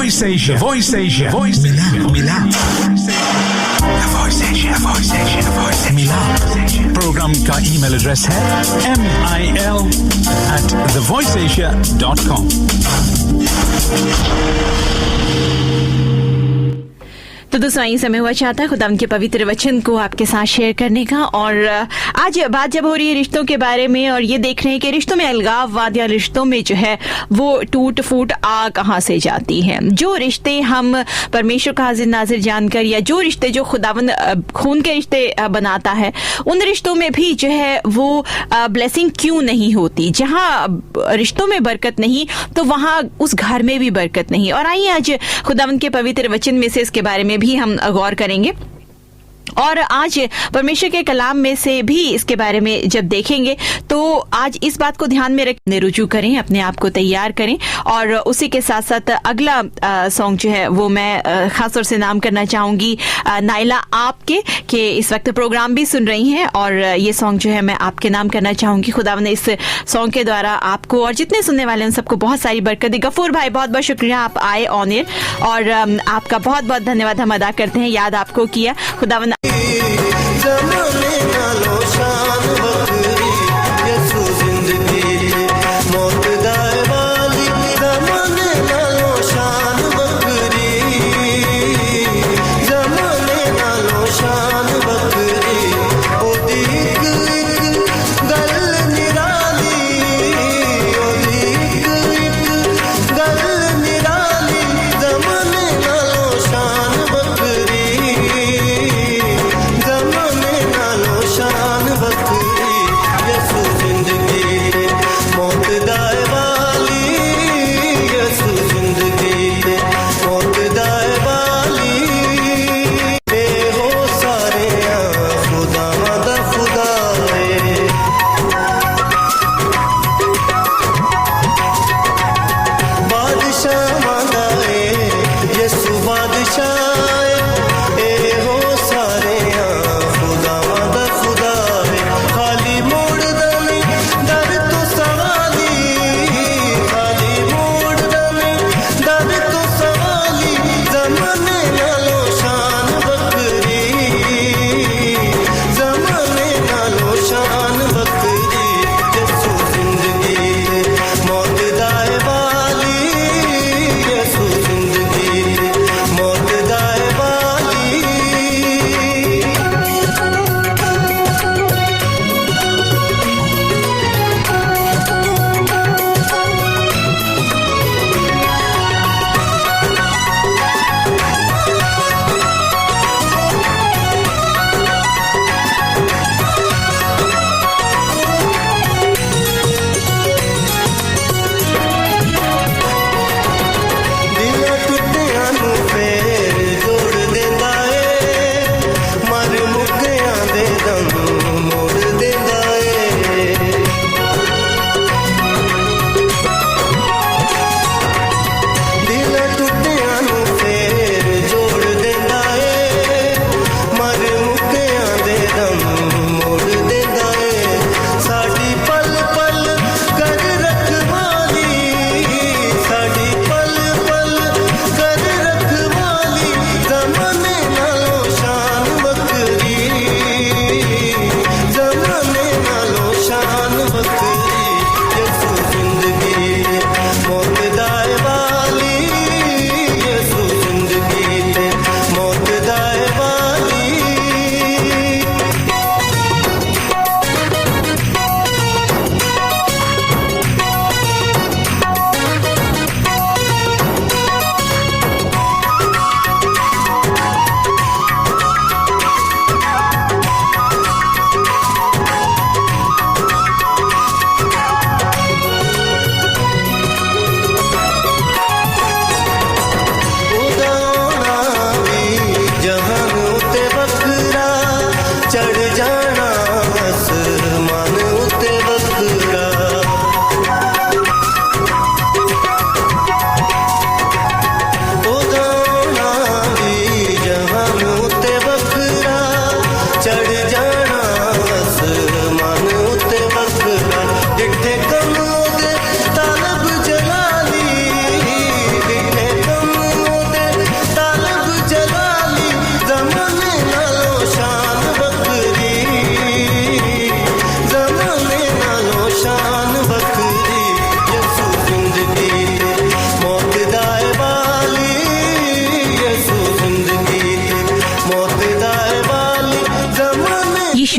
Voice Asia. मिला मिला programme का ईमेल एड्रेस है mil@thevoiceasia.com। तो दोस्तों ये समय हुआ चाहता है खुदावंद के पवित्र वचन को आपके साथ शेयर करने का। और आज बात जब हो रही है रिश्तों के बारे में और ये देख रहे हैं कि रिश्तों में अलगाववाद या रिश्तों में जो है वो टूट फूट आ कहाँ से जाती है। जो रिश्ते हम परमेश्वर का हाजिर नाजिर जानकर या जो रिश्ते जो खुदावंद खून के रिश्ते बनाता है उन रिश्तों में भी जो है वो ब्लेसिंग क्यों नहीं होती। जहाँ रिश्तों में बरकत नहीं तो वहाँ उस घर में भी बरकत नहीं। और आइए आज खुदावंद के पवित्र वचन में से इसके बारे में भी हम गौर करेंगे और आज परमेश्वर के कलाम में से भी इसके बारे में जब देखेंगे तो आज इस बात को ध्यान में रखने रुजू करें, अपने आप को तैयार करें। और उसी के साथ साथ अगला सॉन्ग जो है वो मैं खासतौर से नाम करना चाहूंगी नाइला आपके कि इस वक्त प्रोग्राम भी सुन रही हैं और ये सॉन्ग जो है मैं आपके नाम करना चाहूंगी। खुदावंद ने इस सॉन्ग के द्वारा आपको और जितने सुनने वाले उन सबको बहुत सारी बरकत दी। गफूर भाई बहुत बहुत शुक्रिया, आप आए ऑन एयर और आपका बहुत बहुत धन्यवाद हम अदा करते हैं। याद आपको किया खुदावंद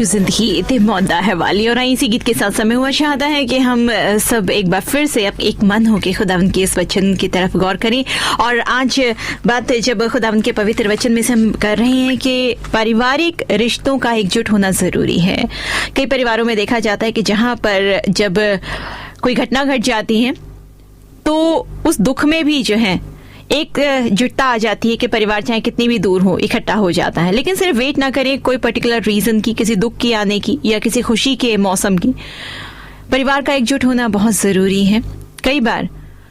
जो जिंदगी ते मौदा है वाली। और इसी गीत के साथ समय हुआ चाहता है कि हम सब एक बार फिर से अब एक मन होकर खुदावंद के इस वचन की तरफ गौर करें। और आज बात जब खुदावंद के पवित्र वचन में से हम कर रहे हैं कि पारिवारिक रिश्तों का एकजुट होना जरूरी है। कई परिवारों में देखा जाता है कि जहां पर जब कोई घटना घट जाती है तो उस दुख में भी जो है एक जुटता आ जाती है कि परिवार चाहे कितनी भी दूर हो इकट्ठा हो जाता है। लेकिन सिर्फ वेट ना करें कोई पर्टिकुलर रीजन की, किसी दुख की आने की या किसी खुशी के मौसम की। परिवार का एकजुट होना बहुत जरूरी है। कई बार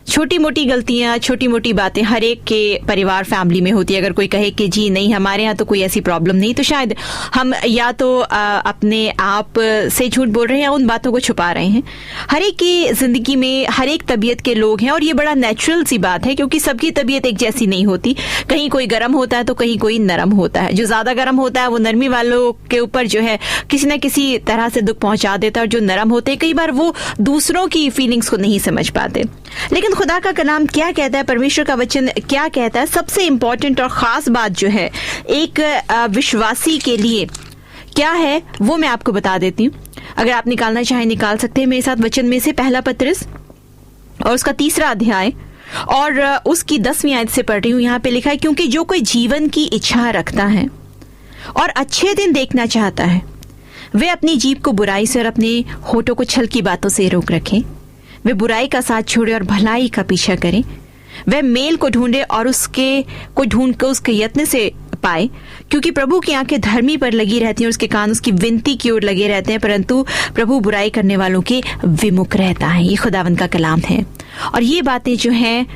छोटी मोटी गलतियां, छोटी मोटी बातें हर एक के परिवार फैमिली में होती है। अगर कोई कहे कि जी नहीं हमारे यहाँ तो कोई ऐसी प्रॉब्लम नहीं, तो शायद हम या तो अपने आप से झूठ बोल रहे हैं या उन बातों को छुपा रहे हैं। हर एक की जिंदगी में हर एक तबीयत के लोग हैं और ये बड़ा नेचुरल सी बात है, क्योंकि सबकी तबीयत एक जैसी नहीं होती। कहीं कोई गर्म होता है तो कहीं कोई नरम होता है। जो ज्यादा गर्म होता है वो नरमी वालों के ऊपर जो है किसी न किसी तरह से दुख पहुंचा देता है, और जो नरम होते हैं कई बार वो दूसरों की फीलिंग्स को नहीं समझ पाते। लेकिन खुदा का कलाम क्या कहता है, परमेश्वर का वचन क्या कहता है, सबसे इंपॉर्टेंट और खास बात जो है एक विश्वासी के लिए क्या है वो मैं आपको बता देती हूँ। अगर आप निकालना चाहें निकाल सकते हैं मेरे साथ वचन में से पहला पत्रस और उसका 3 अध्याय और उसकी 10वीं आयत से पढ़ रही हूँ। यहाँ पे लिखा है, क्योंकि जो कोई जीवन की इच्छा रखता है और अच्छे दिन देखना चाहता है वे अपनी जीभ को बुराई से और अपने होठों को छल की बातों से रोक रखें। वे बुराई का साथ छोड़े और भलाई का पीछा करें। वे मेल को ढूंढे और उसके को ढूंढ कर उसके यत्न से पाए, क्योंकि प्रभु की आंखें धर्मी पर लगी रहती हैं और उसके कान उसकी विनती की ओर लगे रहते हैं, परंतु प्रभु बुराई करने वालों के विमुख रहता है। ये खुदावंद का कलाम है। और ये बातें जो हैं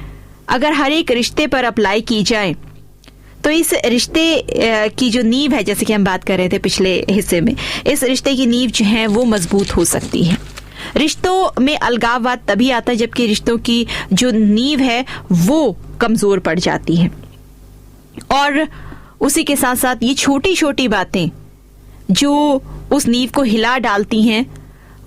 अगर हर एक रिश्ते पर अप्लाई की जाए तो इस रिश्ते की जो नींव है, जैसे कि हम बात कर रहे थे पिछले हिस्से में, इस रिश्ते की नींव जो है वो मजबूत हो सकती है। रिश्तों में अलगाववाद तभी आता है जबकि रिश्तों की जो नींव है वो कमजोर पड़ जाती है। और उसी के साथ साथ ये छोटी छोटी बातें जो उस नींव को हिला डालती हैं,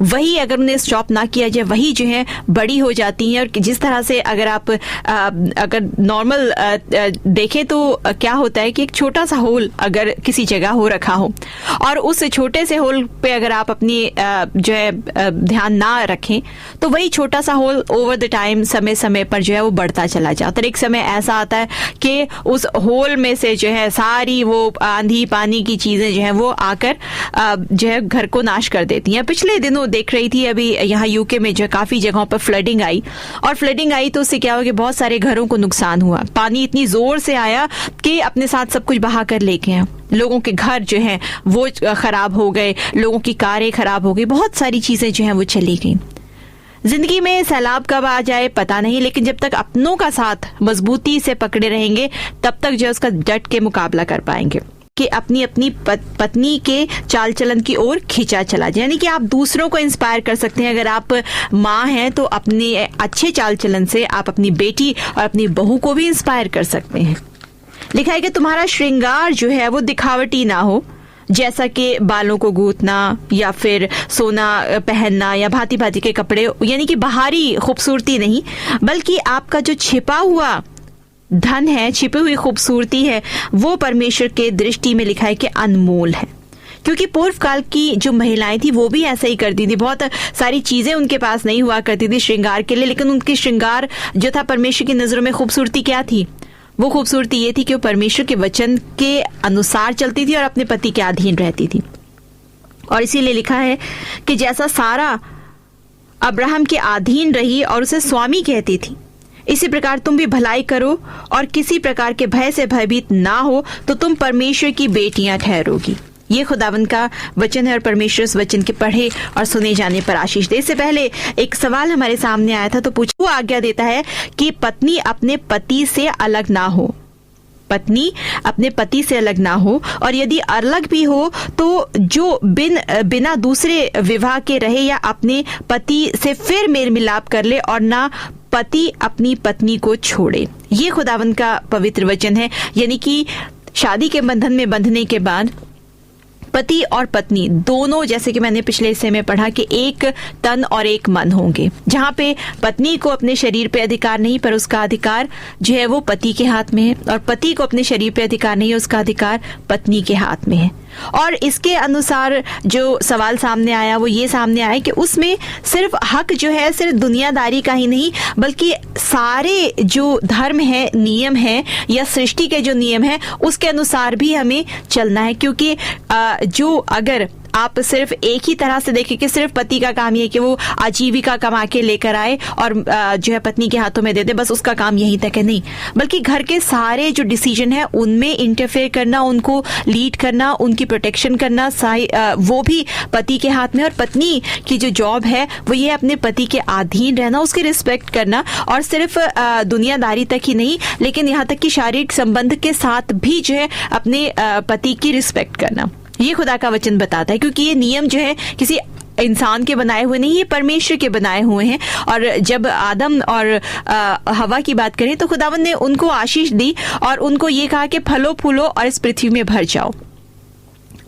वही अगर उन्हें स्टॉप ना किया जाए वही जो है बड़ी हो जाती हैं। और जिस तरह से अगर आप अगर नॉर्मल देखें तो क्या होता है कि एक छोटा सा होल अगर किसी जगह हो रखा हो और उस छोटे से होल पे अगर आप अपनी जो है ध्यान ना रखें तो वही छोटा सा होल ओवर द टाइम समय समय पर जो है वो बढ़ता चला जाता है। एक समय ऐसा आता है कि उस होल में से जो है सारी वो आंधी पानी की चीजें जो है वो आकर जो है घर को नाश कर देती हैं। पिछले दिनों देख रही थी अभी यहाँ यूके में जो काफी जगहों पर फ्लडिंग आई, और फ्लडिंग आई तो उससे क्या हुआ कि बहुत सारे घरों को नुकसान हुआ। पानी इतनी जोर से आया कि अपने साथ सब कुछ बहा कर लेके आया। लोगों के घर जो हैं वो खराब हो गए, लोगों की कारें खराब हो गई, बहुत सारी चीजें जो हैं वो चली गई। जिंदगी में सैलाब कब आ जाए पता नहीं, लेकिन जब तक अपनों का साथ मजबूती से पकड़े रहेंगे तब तक जो उसका डट के मुकाबला कर पाएंगे कि अपनी अपनी पत्नी के चाल चलन की ओर खींचा चला जाए। यानी कि आप दूसरों को इंस्पायर कर सकते हैं। अगर आप माँ हैं तो अपने अच्छे चाल चलन से आप अपनी बेटी और अपनी बहू को भी इंस्पायर कर सकते हैं। लिखा है कि तुम्हारा श्रृंगार जो है वो दिखावटी ना हो, जैसा कि बालों को गूंथना या फिर सोना पहनना या भांति भांति के कपड़े, यानी कि बाहरी खूबसूरती नहीं, बल्कि आपका जो छिपा हुआ धन है, छिपी हुई खूबसूरती है, वो परमेश्वर के दृष्टि में लिखा है कि अनमोल है। क्योंकि पूर्व काल की जो महिलाएं थी वो भी ऐसा ही करती थी। बहुत सारी चीजें उनके पास नहीं हुआ करती थी श्रृंगार के लिए, लेकिन उनकी श्रृंगार जो था परमेश्वर की नजरों में खूबसूरती क्या थी? वो खूबसूरती ये थी कि वो परमेश्वर के वचन के अनुसार चलती थी और अपने पति के अधीन रहती थी। और इसीलिए लिखा है कि जैसा सारा अब्राहम के अधीन रही और उसे स्वामी कहती थी, इसी प्रकार तुम भी भलाई करो और किसी प्रकार के भय से भयभीत ना हो, तो तुम परमेश्वर की बेटियां ठहरोगी। ये खुदावंद का वचन है और परमेश्वर इस वचन के पढ़े और सुने जाने पर आशीष दे। इससे पहले एक सवाल हमारे सामने आया था, तो पूछा, वो आज्ञा देता है कि पत्नी अपने पति से अलग ना हो, पत्नी अपने पति से अलग ना हो, और यदि अलग भी हो तो जो बिना दूसरे विवाह के रहे या अपने पति से फिर मेल मिलाप कर ले, और ना पति अपनी पत्नी को छोड़े। ये खुदावंद का पवित्र वचन है। यानी कि शादी के बंधन में बंधने के बाद पति और पत्नी दोनों, जैसे कि मैंने पिछले हिस्से में पढ़ा, कि एक तन और एक मन होंगे, जहां पे पत्नी को अपने शरीर पे अधिकार नहीं, पर उसका अधिकार जो है वो पति के हाथ में है, और पति को अपने शरीर पे अधिकार नहीं है, उसका अधिकार पत्नी के हाथ में है। और इसके अनुसार जो सवाल सामने आया वो ये सामने आया कि उसमें सिर्फ हक जो है सिर्फ दुनियादारी का ही नहीं, बल्कि सारे जो धर्म है, नियम है, या सृष्टि के जो नियम है, उसके अनुसार भी हमें चलना है। क्योंकि जो अगर आप सिर्फ एक ही तरह से देखें कि सिर्फ पति का काम ये है कि वो आजीविका कमा के लेकर आए और जो है पत्नी के हाथों में दे दे, बस उसका काम यहीं तक है, नहीं, बल्कि घर के सारे जो डिसीजन है उनमें इंटरफेयर करना, उनको लीड करना, उनकी प्रोटेक्शन करना, वो भी पति के हाथ में। और पत्नी की जो जॉब है वो ये अपने पति के अधीन रहना, उसकी रिस्पेक्ट करना, और सिर्फ दुनियादारी तक ही नहीं, लेकिन यहाँ तक कि शारीरिक संबंध के साथ भी जो है अपने पति की रिस्पेक्ट करना। ये खुदा का वचन बताता है, क्योंकि ये नियम जो है किसी इंसान के बनाए हुए नहीं, ये परमेश्वर के बनाए हुए हैं। और जब आदम और हवा की बात करें तो खुदावंद ने उनको आशीष दी और उनको ये कहा कि फलो फूलो और इस पृथ्वी में भर जाओ।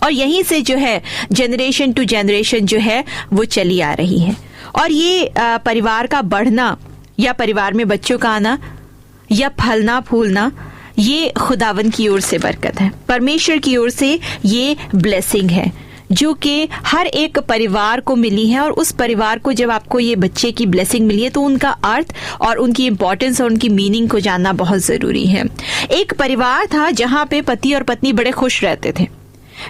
और यहीं से जो है जनरेशन टू जनरेशन जो है वो चली आ रही है। और ये परिवार का बढ़ना या परिवार में बच्चों का आना या फलना फूलना, ये खुदावन की ओर से बरकत है, परमेश्वर की ओर से ये ब्लेसिंग है जो कि हर एक परिवार को मिली है। और उस परिवार को जब आपको ये बच्चे की ब्लेसिंग मिली है तो उनका अर्थ और उनकी इंपॉर्टेंस और उनकी मीनिंग को जानना बहुत जरूरी है। एक परिवार था जहां पे पति और पत्नी बड़े खुश रहते थे,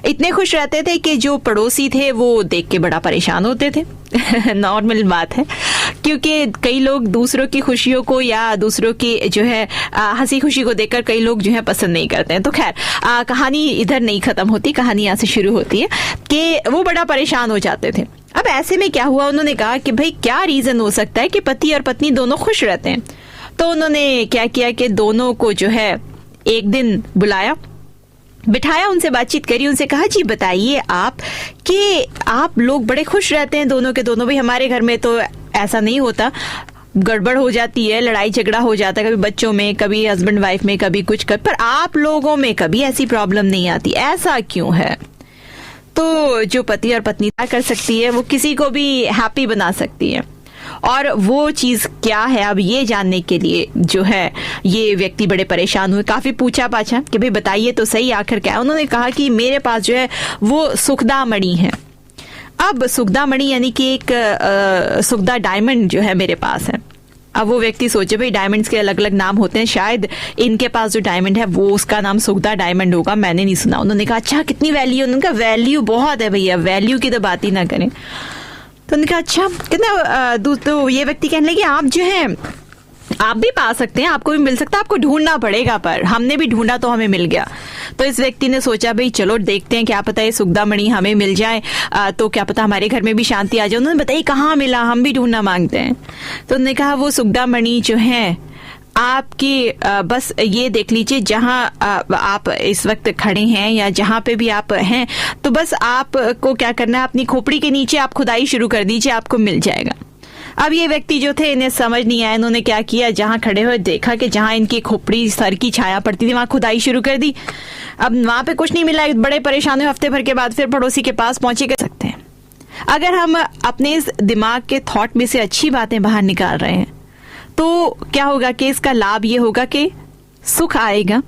इतने खुश रहते थे कि जो पड़ोसी थे वो देख के बड़ा परेशान होते थे। नॉर्मल बात है, क्योंकि कई लोग दूसरों की खुशियों को या दूसरों की जो है हंसी खुशी को देखकर कई लोग जो है पसंद नहीं करते हैं। तो खैर कहानी इधर नहीं खत्म होती, कहानी यहाँ से शुरू होती है कि वो बड़ा परेशान हो जाते थे। अब ऐसे में क्या हुआ, उन्होंने कहा कि भाई क्या रीजन हो सकता है कि पति और पत्नी दोनों खुश रहते हैं। तो उन्होंने क्या किया कि दोनों को जो है एक दिन बुलाया, बिठाया, उनसे बातचीत करी, उनसे कहा जी बताइए आप कि आप लोग बड़े खुश रहते हैं दोनों के दोनों, भाई हमारे घर में तो ऐसा नहीं होता, गड़बड़ हो जाती है, लड़ाई झगड़ा हो जाता है, कभी बच्चों में, कभी हस्बैंड वाइफ में, कभी कुछ कर, पर आप लोगों में कभी ऐसी प्रॉब्लम नहीं आती, ऐसा क्यों है? तो जो पति और पत्नी कर सकती है वो किसी को भी हैप्पी बना सकती है। और वो चीज क्या है, अब ये जानने के लिए जो है ये व्यक्ति बड़े परेशान हुए, काफी पूछा पाछा कि भाई बताइए तो सही आखिर क्या है। उन्होंने कहा कि मेरे पास जो है वो सुखदा मणि है। अब सुखदा मणि यानी कि एक सुखदा डायमंड जो है मेरे पास है। अब वो व्यक्ति सोचे भाई डायमंड्स के अलग अलग नाम होते हैं, शायद इनके पास जो डायमंड है वो उसका नाम सुखदा डायमंड होगा, मैंने नहीं सुना। उन्होंने कहा अच्छा कितनी वैल्यू? उन्होंने कहा वैल्यू बहुत है भैया, वैल्यू की तो बात ही ना करें। तो उन्होंने कहा अच्छा कितना? तो ये व्यक्ति कहने लगे आप जो है आप भी पा सकते हैं, आपको भी मिल सकता है, आपको ढूंढना पड़ेगा, पर हमने भी ढूंढा तो हमें मिल गया। तो इस व्यक्ति ने सोचा भाई चलो देखते हैं, क्या पता ये सुखदा मणि हमें मिल जाए तो क्या पता हमारे घर में भी शांति आ जाए। उन्होंने बताइए कहाँ मिला, हम भी ढूंढना मांगते हैं। तो उन्होंने कहा वो सुखदा मणि जो है आपकी बस ये देख लीजिए जहां आप इस वक्त खड़े हैं या जहां पे भी आप हैं, तो बस आपको क्या करना है, अपनी खोपड़ी के नीचे आप खुदाई शुरू कर दीजिए, आपको मिल जाएगा। अब ये व्यक्ति जो थे इन्हें समझ नहीं आया, इन्होंने क्या किया, जहां खड़े हुए देखा कि जहां इनकी खोपड़ी सर की छाया पड़ती थी वहां खुदाई शुरू कर दी। अब वहां पे कुछ नहीं मिला, बड़े परेशान हुए। हफ्ते भर के बाद फिर पड़ोसी के पास पहुंचे। कर सकते हैं अगर हम अपने इस दिमाग के थॉट में से अच्छी बातें बाहर निकाल रहे हैं तो क्या होगा कि इसका लाभ ये होगा कि सुख आएगा,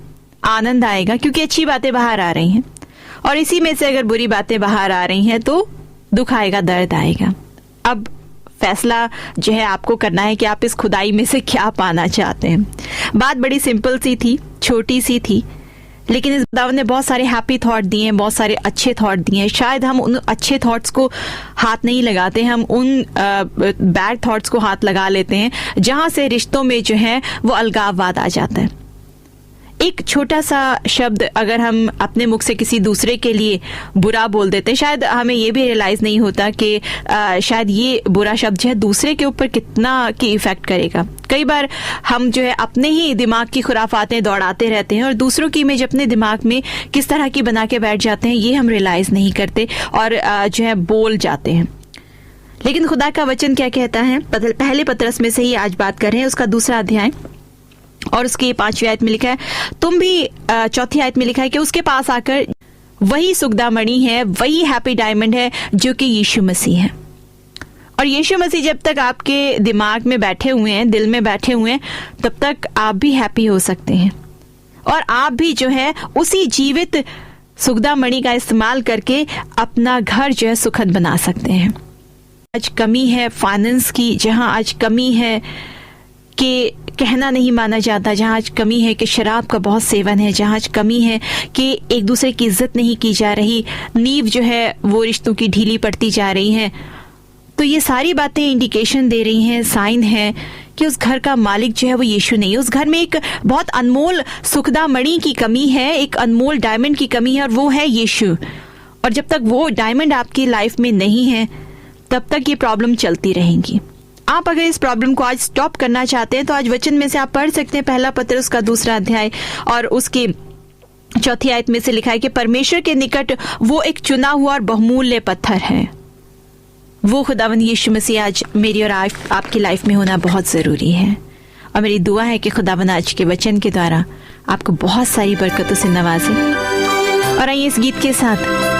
आनंद आएगा, क्योंकि अच्छी बातें बाहर आ रही हैं। और इसी में से अगर बुरी बातें बाहर आ रही हैं तो दुख आएगा, दर्द आएगा। अब फैसला जो है आपको करना है कि आप इस खुदाई में से क्या पाना चाहते हैं। बात बड़ी सिंपल सी थी, छोटी सी थी, लेकिन इस खुदावंद ने बहुत सारे हैप्पी थॉट दिए हैं, बहुत सारे अच्छे थॉट दिए हैं। शायद हम उन अच्छे थॉट्स को हाथ नहीं लगाते, हम उन बैड थॉट्स को हाथ लगा लेते हैं जहां से रिश्तों में जो है वो अलगाववाद आ जाता है। एक छोटा सा शब्द अगर हम अपने मुख से किसी दूसरे के लिए बुरा बोल देते हैं, शायद हमें ये भी रियलाइज नहीं होता कि शायद ये बुरा शब्द जो है दूसरे के ऊपर कितना की इफेक्ट करेगा। कई बार हम जो है अपने ही दिमाग की खुराफातें दौड़ाते रहते हैं और दूसरों की इमेज अपने दिमाग में किस तरह की बना के बैठ जाते हैं, ये हम रियलाइज नहीं करते और जो है बोल जाते हैं। लेकिन खुदा का वचन क्या कहता है, पहले पतरस में से ही आज बात कर रहे हैं, उसका 2 अध्याय और उसकी 5वीं आयत में लिखा है, तुम भी 4th आयत में लिखा है कि उसके पास आकर वही सुगदामणि है, वही हैप्पी डायमंड है जो कि यीशु मसीह है। और यीशु मसीह जब तक आपके दिमाग में बैठे हुए हैं, दिल में बैठे हुए हैं, तब तक आप भी हैप्पी हो सकते हैं और आप भी जो है उसी जीवित सुगदामणि का इस्तेमाल करके अपना घर जो है सुखद बना सकते हैं। आज कमी है फाइनेंस की, जहां आज कमी है कि कहना नहीं माना जाता, जहां आज कमी है कि शराब का बहुत सेवन है, जहां आज कमी है कि एक दूसरे की इज्जत नहीं की जा रही, नींव जो है वो रिश्तों की ढीली पड़ती जा रही है, तो ये सारी बातें इंडिकेशन दे रही हैं, साइन है कि उस घर का मालिक जो है वो यीशु नहीं है। उस घर में एक बहुत अनमोल सुगदामणि की कमी है, एक अनमोल डायमंड की कमी है, और वो है यीशु। और जब तक वो डायमंड आपकी लाइफ में नहीं है तब तक ये प्रॉब्लम चलती रहेंगी। आप अगर इस प्रॉब्लम को आज स्टॉप करना चाहते हैं तो आज वचन में से आप पढ़ सकते हैं, पहला पतरस का 2 अध्याय और उसकी 4 आयत में से लिखा है कि परमेश्वर के निकट वो एक चुना हुआ और बहुमूल्य पत्थर है। वो खुदावंद यीशु मसीह आज मेरी और आपकी लाइफ में होना बहुत जरूरी है। और मेरी दुआ है कि खुदावंद आज के वचन के द्वारा आपको बहुत सारी बरकतों से नवाजे। और आइए इस गीत के साथ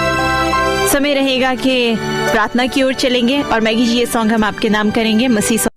समय रहेगा कि प्रार्थना की ओर चलेंगे और मैगी जी ये सॉन्ग हम आपके नाम करेंगे, मसीह